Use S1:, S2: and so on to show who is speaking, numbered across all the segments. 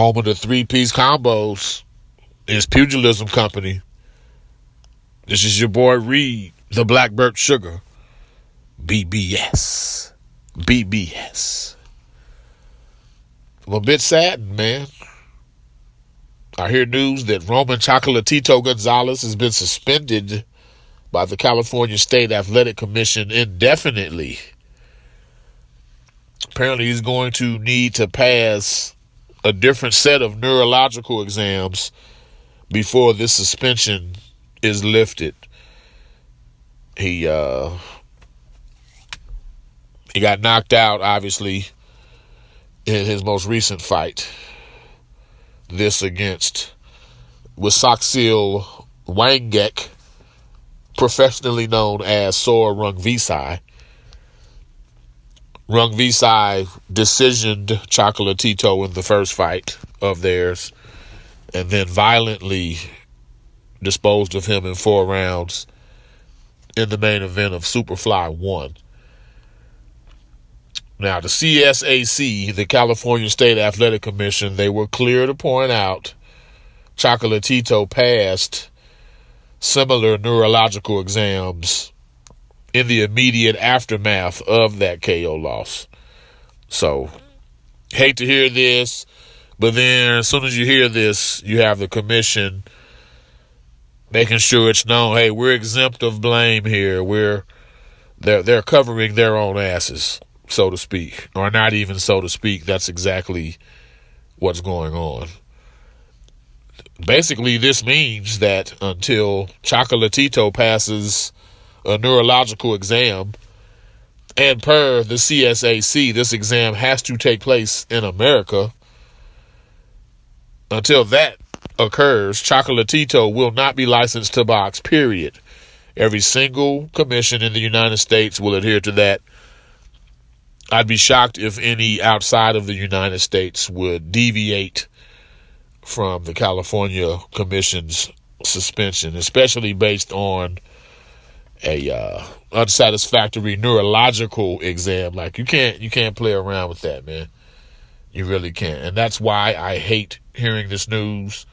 S1: home of the three-piece combos, is Pugilism Company. This is your boy Reed, the Blackbird Sugar. BBS. BBS. I'm a bit saddened, man. I hear news that Roman Chocolatito Gonzalez has been suspended by the California State Athletic Commission indefinitely. Apparently he's going to need to pass a different set of neurological exams before this suspension is lifted. He got knocked out, obviously, in his most recent fight. This against Wisaksil Wangek, professionally known as Sor Rungvisai. Rungvisai decisioned Chocolatito in the first fight of theirs and then violently disposed of him in 4 rounds in the main event of Superfly 1. Now, the CSAC, the California State Athletic Commission, they were clear to point out Chocolatito passed similar neurological exams in the immediate aftermath of that KO loss. So, hate to hear this, but then as soon as you hear this, you have the commission making sure it's known, hey, we're exempt of blame here. They're covering their own asses, so to speak. Or not even so to speak. That's exactly what's going on. Basically, this means that until Chocolatito passes a neurological exam, and per the CSAC, this exam has to take place in America. Until that occurs, Chocolatito will not be licensed to box, period. Every single commission in the United States will adhere to that. I'd be shocked if any outside of the United States would deviate from the California Commission's suspension, especially based on a unsatisfactory neurological exam. Like, you can't play around with that, man. You really can't. And that's why I hate hearing this news.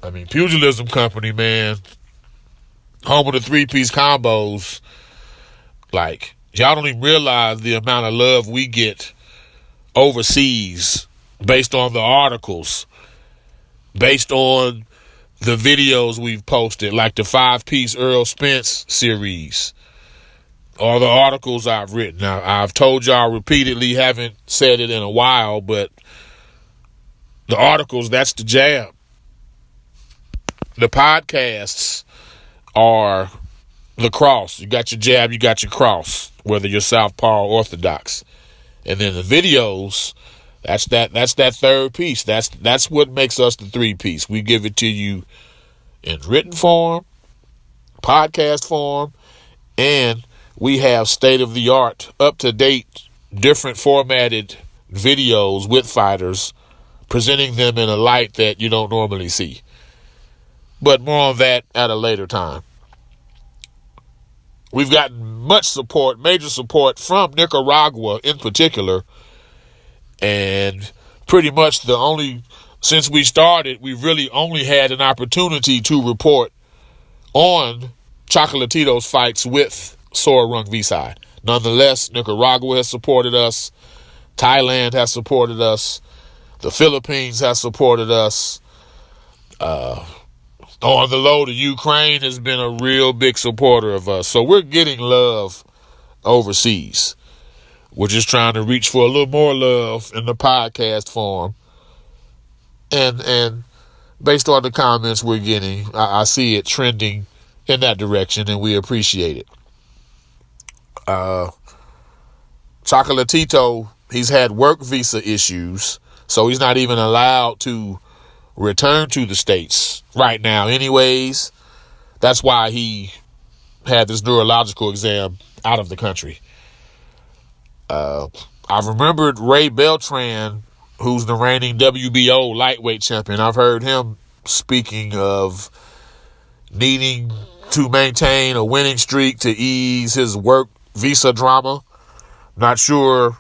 S1: I mean, Pugilism Company, man, home of the three-piece combos. Like, y'all don't even realize the amount of love we get overseas based on the articles, based on the videos we've posted, like the 5-piece Earl Spence series, or the articles I've written. Now, I've told y'all repeatedly, haven't said it in a while, but the articles, that's the jab. The podcasts are the cross. You got your jab, you got your cross, whether you're Southpaw or Orthodox. And then the videos, that's that third piece. That's what makes us the 3-piece. We give it to you in written form, podcast form, and we have state-of-the-art, up-to-date, different formatted videos with fighters, presenting them in a light that you don't normally see. But more on that at a later time. We've gotten much support, major support from Nicaragua in particular. And pretty much since we started, we've really only had an opportunity to report on Chocolatito's fights with Sor Rungvisai. Nonetheless, Nicaragua has supported us. Thailand has supported us. The Philippines has supported us. On the low, the Ukraine has been a real big supporter of us. So we're getting love overseas. We're just trying to reach for a little more love in the podcast form. And based on the comments we're getting, I see it trending in that direction, and we appreciate it. Chocolatito, he's had work visa issues, so he's not even allowed to return to the States right now anyways. That's why he had this neurological exam out of the country. I've remembered Ray Beltran, who's the reigning WBO lightweight champion. I've heard him speaking of needing to maintain a winning streak to ease his work visa drama. Not sure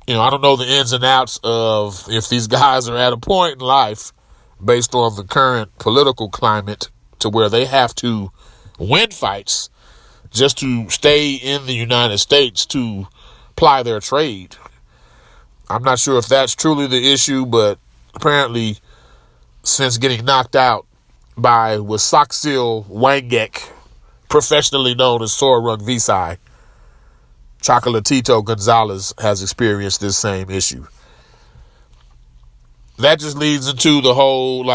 S1: I don't know the ins and outs of if these guys are at a point in life based on the current political climate to where they have to win fights just to stay in the United States to ply their trade. I'm not sure if that's truly the issue, but apparently since getting knocked out by Wasaksil Wangek, professionally known as Sorung Visai, Chocolatito Gonzalez has experienced this same issue. That just leads into the whole,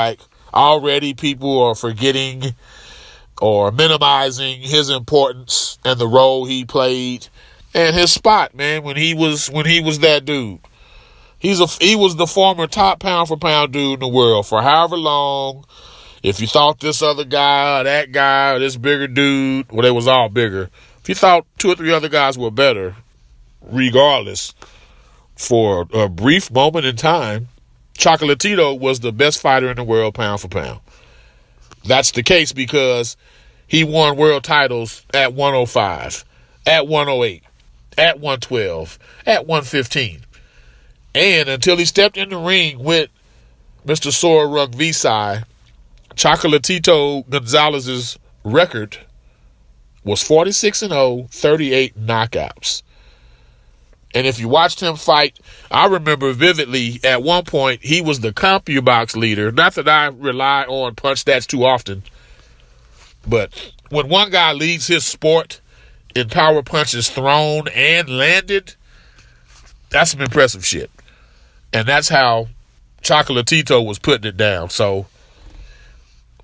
S1: already people are forgetting or minimizing his importance and the role he played and his spot, man, when he was that dude. He was the former top pound for pound dude in the world for however long. If you thought this other guy, or that guy, or this bigger dude, well, they was all bigger. If you thought 2 or 3 other guys were better, regardless, for a brief moment in time, Chocolatito was the best fighter in the world pound for pound. That's the case because he won world titles at 105, at 108, at 112, at 115. And until he stepped in the ring with Mr. Sorung Visai, Chocolatito Gonzalez's record was 46-0, 38 knockouts. And if you watched him fight, I remember vividly at one point he was the CompuBox leader. Not that I rely on punch stats too often, but when one guy leads his sport in power punches thrown and landed, that's some impressive shit. And that's how Chocolatito was putting it down. So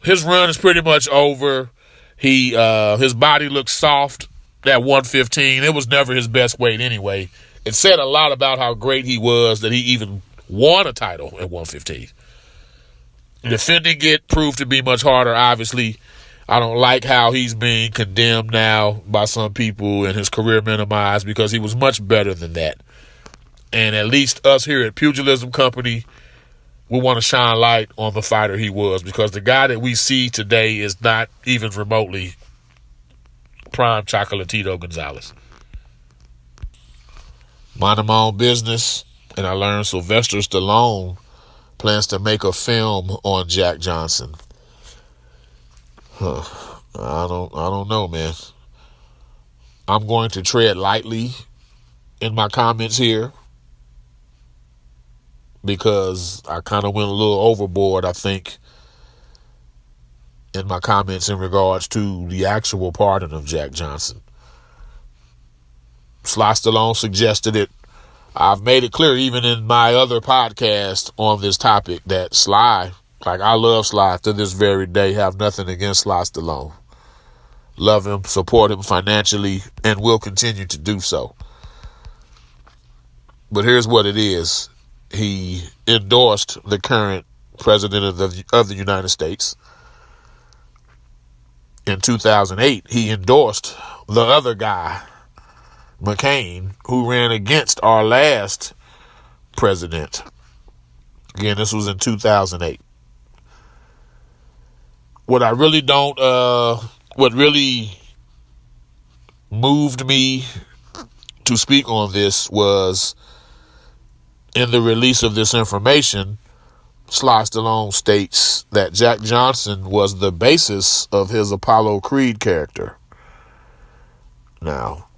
S1: his run is pretty much over. His body looks soft at 115. It was never his best weight anyway. It said a lot about how great he was that he even won a title at 115. Defending it proved to be much harder, obviously. I don't like how he's being condemned now by some people and his career minimized because he was much better than that. And at least us here at Pugilism Company, we want to shine light on the fighter he was because the guy that we see today is not even remotely prime Chocolatito Gonzalez. Minding my own business, and I learned Sylvester Stallone plans to make a film on Jack Johnson. I don't know, man. I'm going to tread lightly in my comments here because I kind of went a little overboard, I think, in my comments in regards to the actual pardon of Jack Johnson. Sly Stallone suggested it. I've made it clear even in my other podcast on this topic that Sly, I love Sly to this very day, have nothing against Sly Stallone. Love him, support him financially, and will continue to do so. But here's what it is. He endorsed the current president of the United States. In 2008, he endorsed the other guy, McCain, who ran against our last president. Again, this was in 2008. What really moved me to speak on this was in the release of this information, Sly Stallone states that Jack Johnson was the basis of his Apollo Creed character. Now,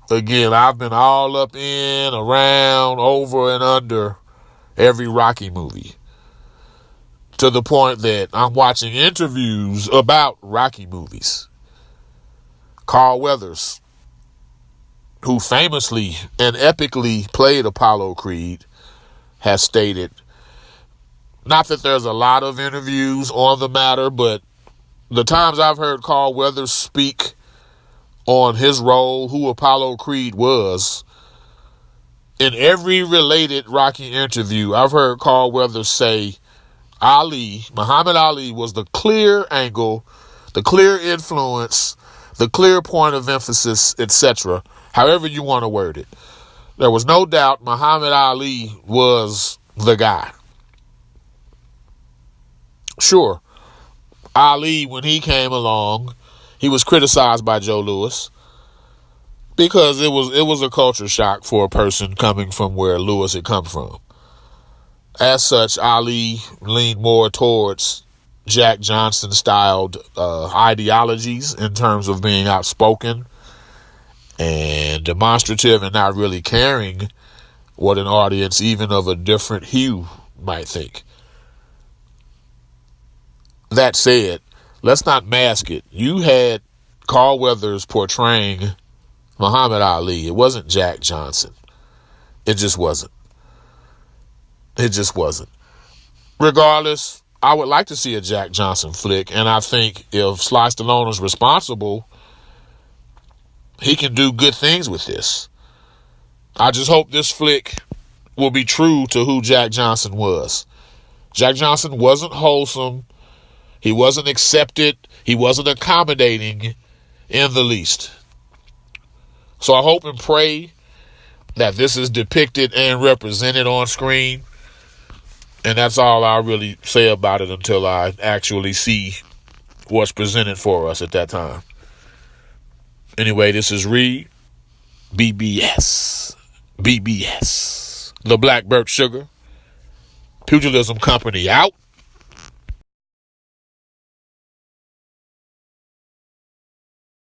S1: again, I've been all up in, around, over, and under every Rocky movie. To the point that I'm watching interviews about Rocky movies. Carl Weathers, who famously and epically played Apollo Creed, has stated, not that there's a lot of interviews on the matter, but the times I've heard Carl Weathers speak on his role, who Apollo Creed was, in every related Rocky interview, I've heard Carl Weathers say Muhammad Ali was the clear angle, the clear influence, the clear point of emphasis, etc. However you want to word it. There was no doubt Muhammad Ali was the guy. Sure, Ali, when he came along, he was criticized by Joe Louis. Because it was a culture shock for a person coming from where Lewis had come from. As such, Ali leaned more towards Jack Johnson-styled ideologies in terms of being outspoken and demonstrative and not really caring what an audience, even of a different hue, might think. That said, let's not mask it. You had Carl Weathers portraying Muhammad Ali. It wasn't Jack Johnson. It just wasn't. It just wasn't. Regardless, I would like to see a Jack Johnson flick, and I think if Sly Stallone is responsible, he can do good things with this. I just hope this flick will be true to who Jack Johnson was. Jack Johnson wasn't wholesome. He wasn't accepted. He wasn't accommodating in the least. So I hope and pray that this is depicted and represented on screen. And that's all I'll really say about it until I actually see what's presented for us at that time. Anyway, this is Reed, BBS, the Black Birch Sugar, Pugilism Company out.